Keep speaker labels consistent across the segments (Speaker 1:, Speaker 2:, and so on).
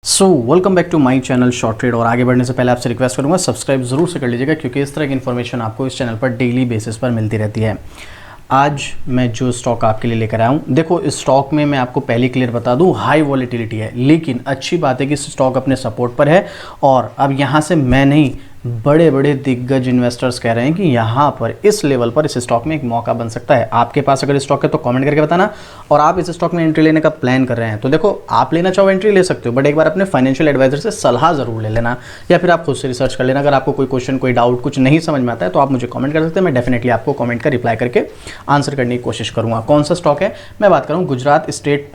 Speaker 1: So welcome back to my channel short trade. और आगे बढ़ने से पहले आपसे रिक्वेस्ट करूंगा सब्सक्राइब जरूर से कर लीजिएगा, क्योंकि इस तरह की इन्फॉर्मेशन आपको इस चैनल पर डेली बेसिस पर मिलती रहती है। आज मैं जो स्टॉक आपके लिए लेकर आया हूँ, देखो इस स्टॉक में मैं आपको पहले क्लियर बता दूँ हाई वॉलेटिलिटी है, लेकिन अच्छी बात है कि इस स्टॉक अपने सपोर्ट पर है। और अब यहाँ से मैं नहीं, बड़े बड़े दिग्गज इन्वेस्टर्स कह रहे हैं कि यहाँ पर इस लेवल पर इस स्टॉक में एक मौका बन सकता है। आपके पास अगर स्टॉक है तो कमेंट करके बताना। और आप इस स्टॉक में एंट्री लेने का प्लान कर रहे हैं तो देखो, आप लेना चाहो एंट्री ले सकते हो, बट एक बार अपने फाइनेंशियल एडवाइजर से सलाह जरूर ले लेना, या फिर आप खुद से रिसर्च कर लेना। अगर आपको कोई क्वेश्चन, कोई डाउट, कुछ नहीं समझ में आता है तो आप मुझे कमेंट कर सकते हैं। मैं डेफिनेटली आपको कमेंट का रिप्लाई करके आंसर करने की कोशिश करूँगा। कौन सा स्टॉक है, मैं बात करूँ गुजरात स्टेट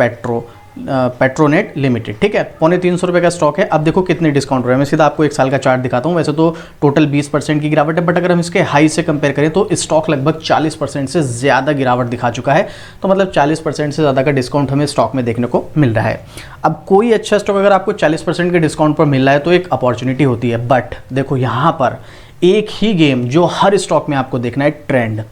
Speaker 1: पेट्रोनेट लिमिटेड। ठीक है, 350 रुपये का स्टॉक है। अब देखो कितने डिस्काउंट हो रहे हैं। मैं सीधा आपको एक साल का चार्ट दिखाता हूँ। वैसे तो टोटल 20% की गिरावट है, बट अगर हम इसके हाई से कंपेयर करें तो स्टॉक लगभग 40% से ज़्यादा गिरावट दिखा चुका है। तो मतलब 40% से ज़्यादा का डिस्काउंट हमें स्टॉक में देखने को मिल रहा है। अब कोई अच्छा स्टॉक अगर आपको 40% के डिस्काउंट पर मिल रहा है तो एक अपॉर्चुनिटी होती है। बट देखो यहाँ पर एक ही गेम जो हर स्टॉक में आपको देखना है, ट्रेंड।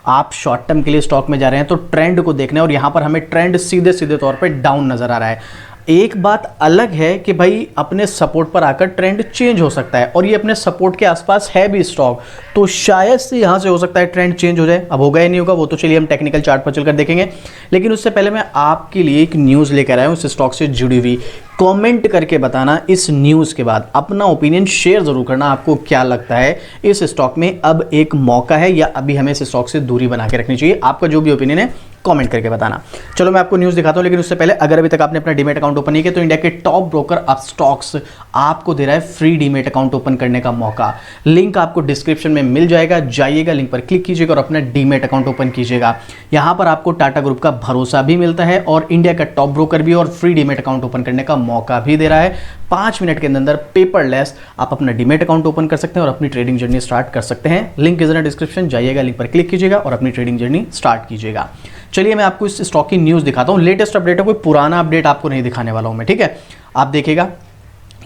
Speaker 1: आप शॉर्ट टर्म के लिए स्टॉक में जा रहे हैं तो ट्रेंड को देखना है, और यहां पर हमें ट्रेंड सीधे सीधे तौर पे डाउन नजर आ रहा है। एक बात अलग है कि भाई अपने सपोर्ट पर आकर ट्रेंड चेंज हो सकता है, और ये अपने सपोर्ट के आसपास है भी स्टॉक, तो शायद से यहां से हो सकता है ट्रेंड चेंज हो जाए। अब होगा या नहीं होगा वो तो चलिए हम टेक्निकल चार्ट पर चलकर देखेंगे, लेकिन उससे पहले मैं आपके लिए एक न्यूज़ लेकर आया हूं इस स्टॉक से जुड़ी हुई। कमेंट करके बताना इस न्यूज़ के बाद, अपना ओपिनियन शेयर जरूर करना। आपको क्या लगता है इस स्टॉक में अब एक मौका है, या अभी हमें इस स्टॉक से दूरी बना के रखनी चाहिए? आपका जो भी ओपिनियन है कमेंट करके बताना। चलो मैं आपको न्यूज़ दिखाता हूं, लेकिन उससे पहले अगर अभी तक आपने अपना डीमेट अकाउंट ओपन नहीं किया तो इंडिया के टॉप ब्रोकर अपस्टॉक्स आपको दे रहा है फ्री डीमेट अकाउंट ओपन करने का मौका। लिंक आपको डिस्क्रिप्शन में मिल जाएगा, जाइएगा, लिंक पर क्लिक कीजिएगा और अपना डीमेट अकाउंट ओपन कीजिएगा। यहां पर आपको टाटा ग्रुप का भरोसा भी मिलता है, और इंडिया का टॉप ब्रोकर भी, और फ्री डीमेट अकाउंट ओपन करने का मौका भी दे रहा है। 5 मिनट के अंदर पेपरलेस आप अपना डीमेट अकाउंट ओपन कर सकते हैं और अपनी ट्रेडिंग जर्नी स्टार्ट कर सकते हैं। लिंक इज इन डिस्क्रिप्शन, जाइएगा, लिंक पर क्लिक कीजिएगा और अपनी ट्रेडिंग जर्नी स्टार्ट कीजिएगा। चलिए मैं आपको इस स्टॉक की न्यूज़ दिखाता हूँ। लेटेस्ट अपडेट है, कोई पुराना अपडेट आपको नहीं दिखाने वाला हूँ मैं। ठीक है, आप देखिएगा,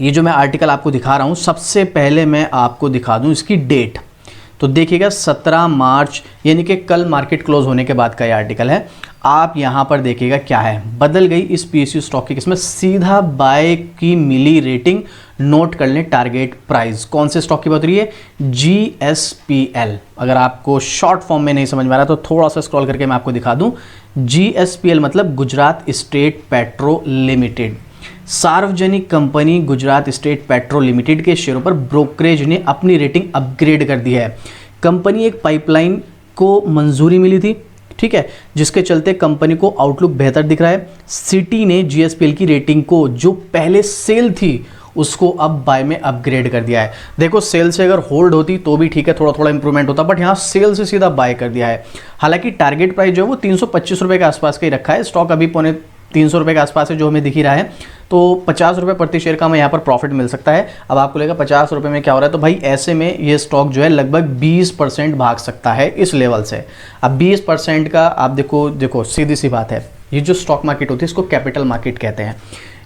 Speaker 1: ये जो मैं आर्टिकल आपको दिखा रहा हूँ, सबसे पहले मैं आपको दिखा दूँ इसकी डेट। तो देखिएगा 17 मार्च, यानी कि कल मार्केट क्लोज होने के बाद का ये आर्टिकल है। आप यहाँ पर देखिएगा क्या है, बदल गई इस पीएसयू स्टॉक की किस्मत, सीधा बाय की मिली रेटिंग, नोट कर लें टारगेट प्राइस। कौन से स्टॉक की बात हो रही है? GSPL। अगर आपको शॉर्ट फॉर्म में नहीं समझ में आ रहा तो थोड़ा सा स्क्रॉल करके मैं आपको दिखा दूं। GSPL मतलब गुजरात स्टेट पेट्रो लिमिटेड, सार्वजनिक company Gujarat state petro limited के शेयरों पर ब्रोकरेज ने अपनी रेटिंग अपग्रेड कर दी है। कंपनी एक पाइपलाइन को मंजूरी मिली थी, ठीक है, जिसके चलते कंपनी को आउटलुक बेहतर दिख रहा है। सिटी ने GSPL की रेटिंग को, जो पहले सेल थी, उसको अब बाय में अपग्रेड कर दिया है। देखो सेल से अगर होल्ड होती तो भी ठीक है, थोड़ा थोड़ा इंप्रूवमेंट होता, बट यहाँ सेल से सीधा बाय कर दिया है। हालांकि टारगेट प्राइस जो है वो 325 रुपये के आसपास का ही रखा है। स्टॉक अभी 350 रुपये के आसपास है जो हमें दिख ही रहा है, तो 50 रुपये प्रति शेयर का हमें यहाँ पर प्रॉफिट मिल सकता है। अब आपको लगेगा 50 रुपये में क्या हो रहा है, तो भाई ऐसे में ये स्टॉक जो है लगभग 20% भाग सकता है इस लेवल से। अब 20% का आप देखो सीधी सी बात है, ये जो स्टॉक मार्केट होती है इसको कैपिटल मार्केट कहते हैं।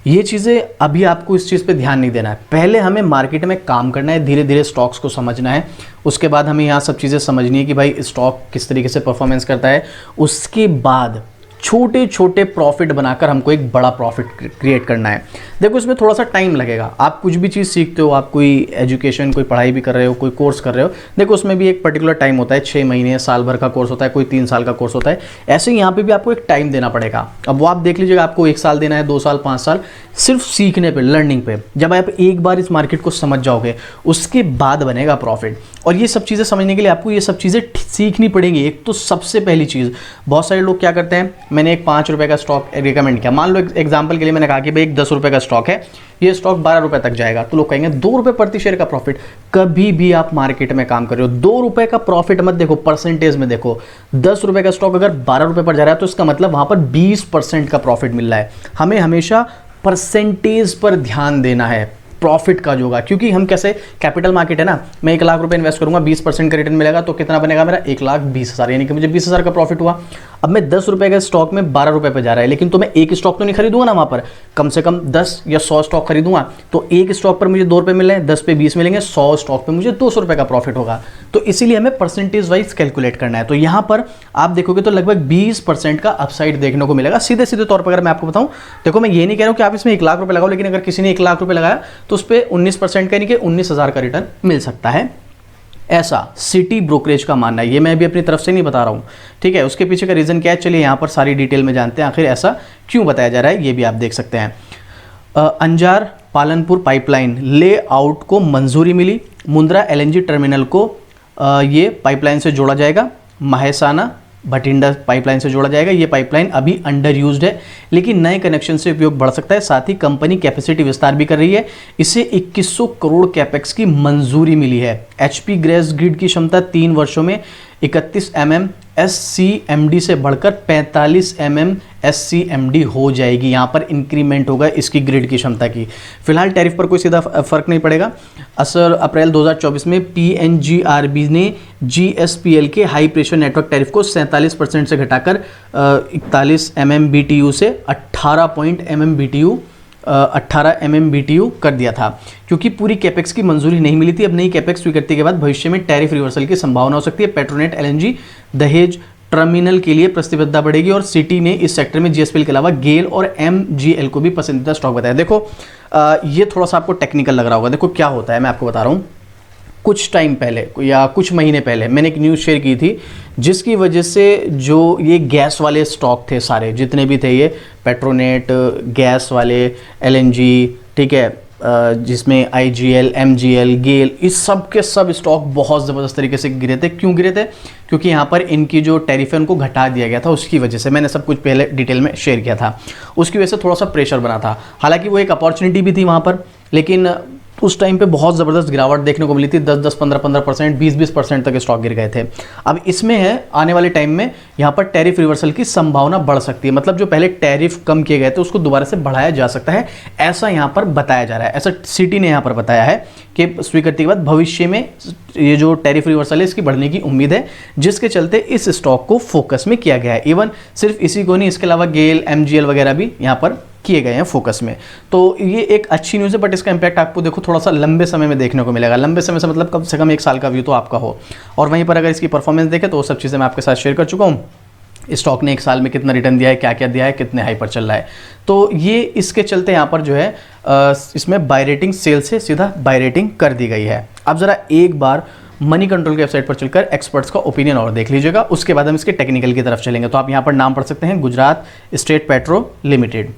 Speaker 1: ये चीज़ें अभी आपको इस चीज़ पे ध्यान नहीं देना है, पहले हमें मार्केट में काम करना है, धीरे धीरे स्टॉक्स को समझना है। उसके बाद हमें यहाँ सब चीज़ें समझनी है कि भाई स्टॉक किस तरीके से परफॉर्मेंस करता है। उसके बाद छोटे छोटे प्रॉफिट बनाकर हमको एक बड़ा प्रॉफिट क्रिएट करना है। देखो इसमें थोड़ा सा टाइम लगेगा। आप कुछ भी चीज़ सीखते हो, आप कोई एजुकेशन, कोई पढ़ाई भी कर रहे हो, कोई कोर्स कर रहे हो, देखो उसमें भी एक पर्टिकुलर टाइम होता है, 6 महीने, साल भर का कोर्स होता है, कोई 3 साल का कोर्स होता है। ऐसे ही यहाँ पे भी आपको एक टाइम देना पड़ेगा। अब वो आप देख लीजिएगा, आपको 1 साल देना है, 2 साल, 5 साल, सिर्फ सीखने पे, लर्निंग पे। जब आप एक बार इस मार्केट को समझ जाओगे उसके बाद बनेगा प्रॉफिट। और ये सब चीज़ें समझने के लिए आपको ये सब चीज़ें सीखनी पड़ेंगी। एक तो सबसे पहली चीज़, बहुत सारे लोग क्या करते हैं, मैंने एक 5 रुपये का स्टॉक रिकमेंड किया, मान लो एग्जांपल के लिए मैंने कहा कि भाई एक 10 रुपये का स्टॉक है, ये स्टॉक 12 रुपये तक जाएगा, तो लोग कहेंगे 2 रुपये प्रति शेयर का प्रॉफिट। कभी भी आप मार्केट में काम कर रहे हो 2 रुपये का प्रॉफिट मत देखो, परसेंटेज में देखो। 10 रुपये का स्टॉक अगर 12 रुपये पर जा रहा है तो इसका मतलब वहां पर 20% का प्रॉफिट मिल रहा है। हमें हमेशा परसेंटेज पर ध्यान देना है, प्रॉफिट का जो होगा, क्योंकि हम कैसे कैपिटल मार्केट है ना, मैं 1 लाख रुपए इन्वेस्ट करूंगा, 20% का रिटर्न मिलेगा तो कितना बनेगा मेरा 1,20,000, यानी कि मुझे 20,000 का प्रॉफिट हुआ। अब मैं 10 रुपए का स्टॉक में 12 रुपए पे जा रहा है, लेकिन तो मैं एक स्टॉक तो नहीं खरीदूंगा ना, वहां पर कम से कम 10 या 100 स्टॉक खरीदूंगा, तो एक स्टॉक पर मुझे 2 रुपए मिल रहे हैं, 10 पे 20 मिलेंगे, 100 स्टॉक पे मुझे 200 रुपए का प्रॉफिट होगा। तो इसीलिए हमें परसेंटेज वाइज कैलकुलेट करना है। तो यहां पर आप देखोगे तो लगभग 20% का अपसाइड देखने को मिलेगा सीधे सीधे तौर पर। अगर मैं आपको बताऊं, देखो मैं ये नहीं कह रहा हूं कि आप इसमें 1 लाख रुपए लगाओ, लेकिन अगर किसी ने 1 लाख रुपए लगाया तो उस पर 19% का यानी कि 19,000 का रिटर्न मिल सकता है, ऐसा सिटी ब्रोकरेज का मानना है। ये मैं भी अपनी तरफ से नहीं बता रहा हूं, ठीक है। उसके पीछे का रीजन क्या है, चलिए यहां पर सारी डिटेल में जानते हैं आखिर ऐसा क्यों बताया जा रहा है, ये भी आप देख सकते हैं। अंजार पालनपुर पाइपलाइन लेआउट को मंजूरी मिली, मुंद्रा एलएनजी टर्मिनल को ये पाइपलाइन से जोड़ा जाएगा, महेसाना भटिंडा पाइपलाइन से जोड़ा जाएगा। ये पाइपलाइन अभी अंडर यूज्ड है, लेकिन नए कनेक्शन से उपयोग बढ़ सकता है। साथ ही कंपनी कैपेसिटी विस्तार भी कर रही है, इसे 2100 करोड़ कैपेक्स की मंजूरी मिली है। एचपी गैस ग्रिड की क्षमता 3 वर्षों में 31 mm SCMD से बढ़कर 45 mm SCMD हो जाएगी। यहाँ पर इंक्रीमेंट होगा इसकी ग्रिड की क्षमता की। फिलहाल टैरिफ पर कोई सीधा फर्क नहीं पड़ेगा। असर अप्रैल 2024 में PNGRB ने GSPL के हाई प्रेशर नेटवर्क टैरिफ को 47% से घटाकर 41 MMBTU से 18 MMBTU कर दिया था, क्योंकि पूरी कैपेक्स की मंजूरी नहीं मिली थी। अब नई कैपेक्स स्वीकृति के बाद भविष्य में टैरिफ रिवर्सल की संभावना हो सकती है। पेट्रोनेट LNG दहेज टर्मिनल के लिए प्रतिबद्धता बढ़ेगी और सिटी ने इस सेक्टर में GSPL के अलावा गेल और MGL को भी पसंदीदा स्टॉक बताया। देखो ये थोड़ा सा आपको टेक्निकल लग रहा होगा। देखो क्या होता है, मैं आपको बता रहा हूँ। कुछ टाइम पहले या कुछ महीने पहले मैंने एक न्यूज़ शेयर की थी, जिसकी वजह से जो ये गैस वाले स्टॉक थे सारे जितने भी थे, ये पेट्रोनेट, गैस वाले, LNG, ठीक है, जिसमें IGL, MGL, गेल, इस सब के सब स्टॉक बहुत ज़बरदस्त तरीके से गिरे थे। क्यों गिरे थे? क्योंकि यहाँ पर इनकी जो टैरिफ है उनको घटा दिया गया था, उसकी वजह से। मैंने सब कुछ पहले डिटेल में शेयर किया था। उसकी वजह से थोड़ा सा प्रेशर बना था। हालांकि वो एक अपॉर्चुनिटी भी थी वहाँ पर, लेकिन उस टाइम पे बहुत ज़बरदस्त गिरावट देखने को मिली थी। 10-10, 15-15%, 20-20% तक स्टॉक गिर गए थे। अब इसमें है आने वाले टाइम में यहाँ पर टैरिफ रिवर्सल की संभावना बढ़ सकती है। मतलब जो पहले टैरिफ कम किए गए थे उसको दोबारा से बढ़ाया जा सकता है, ऐसा यहाँ पर बताया जा रहा है। ऐसा सिटी ने यहाँ पर बताया है कि स्वीकृति के बाद भविष्य में ये जो टैरिफ रिवर्सल है इसकी बढ़ने की उम्मीद है, जिसके चलते इस स्टॉक को फोकस में किया गया है। इवन सिर्फ इसी को नहीं, इसके अलावा गेल, MGL वगैरह भी यहाँ पर किए गए हैं फोकस में। तो ये एक अच्छी न्यूज़ है, बट इसका इंपैक्ट आपको देखो थोड़ा सा लंबे समय में देखने को मिलेगा। लंबे समय से मतलब कम से कम 1 साल का व्यू तो आपका हो। और वहीं पर अगर इसकी परफॉर्मेंस देखें तो वो सब चीज़ें मैं आपके साथ शेयर कर चुका हूँ। स्टॉक ने 1 साल में कितना रिटर्न दिया है, क्या क्या दिया है, कितने हाई पर चल रहा है। तो ये इसके चलते यहाँ पर जो है इसमें बाय रेटिंग सेल से सीधा बाय रेटिंग कर दी गई है। अब ज़रा एक बार मनी कंट्रोल की वेबसाइट पर चलकर एक्सपर्ट्स का ओपिनियन और देख लीजिएगा, उसके बाद हम इसके टेक्निकल की तरफ चलेंगे। तो आप यहाँ पर नाम पढ़ सकते हैं, Gujarat state petro limited,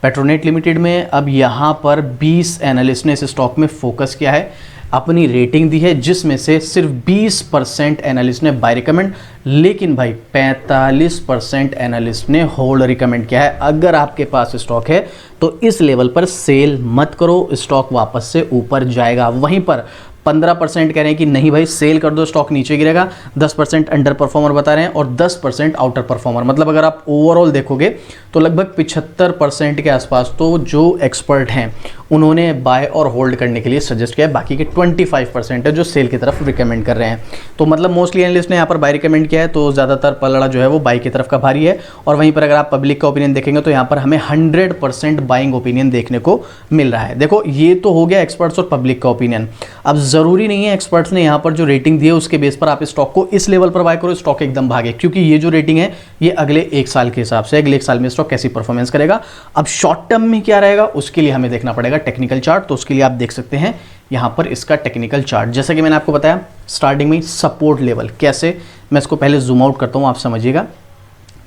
Speaker 1: Petronet limited में। अब यहाँ पर 20 एनालिस्ट ने इस स्टॉक में फोकस किया है, अपनी रेटिंग दी है, जिसमें से सिर्फ 20% एनालिस्ट ने बाय रिकमेंड, लेकिन भाई 45% एनालिस्ट ने होल्ड रिकमेंड किया है। अगर आपके पास स्टॉक है तो इस लेवल पर सेल मत करो, स्टॉक वापस से ऊपर जाएगा। वहीं पर 15% कह रहे हैं कि नहीं भाई सेल कर दो, स्टॉक नीचे गिरेगा। 10% अंडर परफॉर्मर बता रहे हैं और 10% आउटर परफॉर्मर। मतलब अगर आप ओवरऑल देखोगे तो लगभग 75% के आसपास तो जो एक्सपर्ट हैं उन्होंने बाय और होल्ड करने के लिए सजेस्ट किया है। बाकी के 25% है जो सेल की तरफ रिकमेंड कर रहे हैं। तो मतलब मोस्टली एनालिस्ट ने यहाँ पर बाय रिकमेंड किया है, तो ज़्यादातर पलड़ा जो है वो बाय की तरफ का भारी है। और वहीं पर अगर आप पब्लिक का ओपिनियन देखेंगे तो यहाँ पर हमें 100% बाइंग ओपिनियन देखने को मिल रहा है। देखो ये तो हो गया एक्सपर्ट्स और पब्लिक का ओपिनियन। अब ज़रूरी नहीं है एक्सपर्ट्स ने यहाँ पर जो रेटिंग दी है उसके बेस पर आप इस स्टॉक को इस लेवल पर बाय करो, स्टॉक एकदम भागे, क्योंकि ये जो रेटिंग है ये अगले 1 साल के हिसाब से, अगले 1 साल में स्टॉक कैसी परफॉर्मेंस करेगा। अब शॉर्ट टर्म में क्या रहेगा उसके लिए हमें देखना पड़ेगा टेक्निकल चार्ट। तो उसके लिए आप देख सकते हैं यहाँ पर इसका टेक्निकल चार्ट। जैसा कि मैंने आपको बताया स्टार्टिंग में सपोर्ट लेवल कैसे, मैं इसको पहले जूम आउट करता हूँ, आप समझिएगा।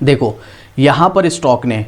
Speaker 1: देखो यहाँ पर स्टॉक ने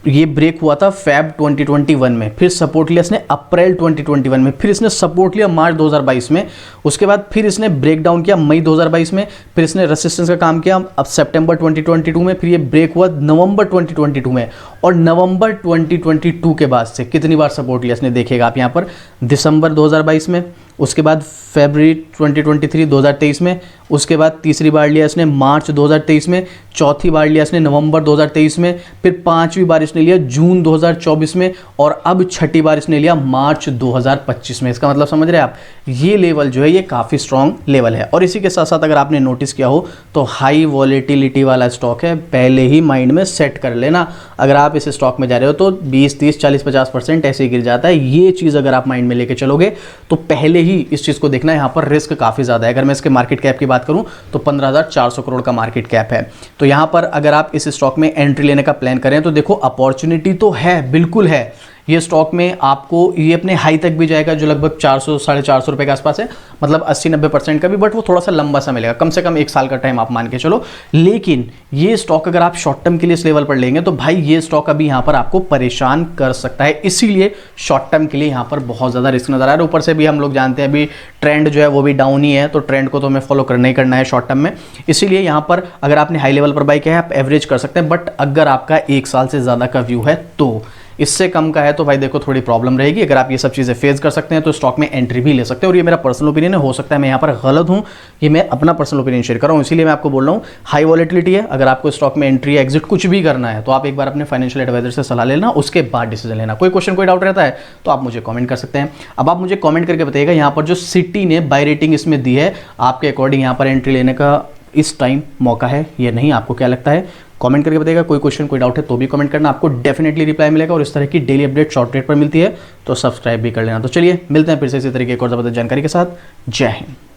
Speaker 1: ये ब्रेक हुआ था फेब 2021 में, फिर सपोर्ट लिया इसने अप्रैल 2021 में, फिर इसने सपोर्ट लिया मार्च 2022 में, उसके बाद फिर इसने ब्रेक डाउन किया मई 2022 में, फिर इसने रेसिस्टेंस का काम किया अब सितंबर 2022 में, फिर ये ब्रेक हुआ नवंबर 2022 में, और नवंबर 2022 के बाद से कितनी बार सपोर्ट लिया इसने, देखिएगा आप यहाँ पर, दिसंबर 2022 में, उसके बाद फरवरी 2023 2023 में, उसके बाद तीसरी बार लिया इसने मार्च 2023 में, चौथी बार लिया इसने नवंबर 2023 में, फिर पांचवी बार इसने लिया जून 2024 में, और अब छठी बार इसने लिया मार्च 2025 में। इसका मतलब समझ रहे हैं आप, ये लेवल जो है ये काफ़ी स्ट्रॉन्ग लेवल है। और इसी के साथ साथ अगर आपने नोटिस किया हो तो हाई वॉलेटिलिटी वाला स्टॉक है, पहले ही माइंड में सेट कर लेना। अगर आप इस स्टॉक में जा रहे हो तो 20, 30, 40, 50% ऐसे ही गिर जाता है। ये चीज़ अगर आप माइंड में लेके चलोगे तो पहले ही इस चीज़ को देखना है, यहाँ पर रिस्क काफ़ी ज़्यादा है। अगर मैं इसके मार्केट कैप की बात करूँ तो 15,400 करोड़ का मार्केट कैप है। तो यहाँ पर अगर आप इस स्टॉक में एंट्री लेने का प्लान करें तो देखो अपॉर्चुनिटी तो है, बिल्कुल है। ये स्टॉक में आपको ये अपने हाई तक भी जाएगा जो लगभग 400, 450 रुपये के आसपास है, मतलब 80-90% का भी, बट वो थोड़ा सा लंबा सा मिलेगा, कम से कम 1 साल का टाइम आप मान के चलो। लेकिन ये स्टॉक अगर आप शॉर्ट टर्म के लिए इस लेवल पर लेंगे तो भाई ये स्टॉक अभी यहाँ पर आपको परेशान कर सकता है। इसीलिए शॉर्ट टर्म के लिए यहाँ पर बहुत ज़्यादा रिस्क नजर आ रहा है। ऊपर से भी हम लोग जानते हैं अभी ट्रेंड जो है वो भी डाउन ही है, तो ट्रेंड को तो हमें फॉलो करना ही करना है शॉर्ट टर्म में। इसीलिए यहाँ पर अगर आपने हाई लेवल पर बाई किया है आप एवरेज कर सकते हैं, बट अगर आपका 1 साल से ज़्यादा का व्यू है तो, इससे कम का है तो भाई देखो थोड़ी प्रॉब्लम रहेगी। अगर आप ये सब चीज़ें फेस कर सकते हैं तो स्टॉक में एंट्री भी ले सकते हैं। और ये मेरा पर्सनल ओपिनियन है, हो सकता है मैं यहाँ पर गलत हूँ, ये मैं अपना पर्सनल ओपिनियन शेयर कर रहा हूँ, इसीलिए मैं आपको बोल रहा हूँ हाई वॉलेटिलिटी है। अगर आपको स्टॉक में एंट्री एग्जिट कुछ भी करना है तो आप एक बार अपने फाइनेंशियल एडवाइजर से सलाह लेना, उसके बाद डिसीजन लेना। कोई क्वेश्चन कोई डाउट रहता है तो आप मुझे कॉमेंट कर सकते हैं। अब आप मुझे कॉमेंट करके बताइएगा यहाँ पर जो सिटी ने बाय रेटिंग इसमें दी है, आपके अकॉर्डिंग यहाँ पर एंट्री लेने का इस टाइम मौका है या नहीं, आपको क्या लगता है कमेंट करके बताइएगा। कोई क्वेश्चन कोई डाउट है तो भी कमेंट करना, आपको डेफिनेटली रिप्लाई मिलेगा। और इस तरह की डेली अपडेट शॉर्ट रेट पर मिलती है तो सब्सक्राइब भी कर लेना। तो चलिए मिलते हैं फिर से इसी तरीके की एक और ज़बरदस्त जानकारी के साथ। जय हिंद।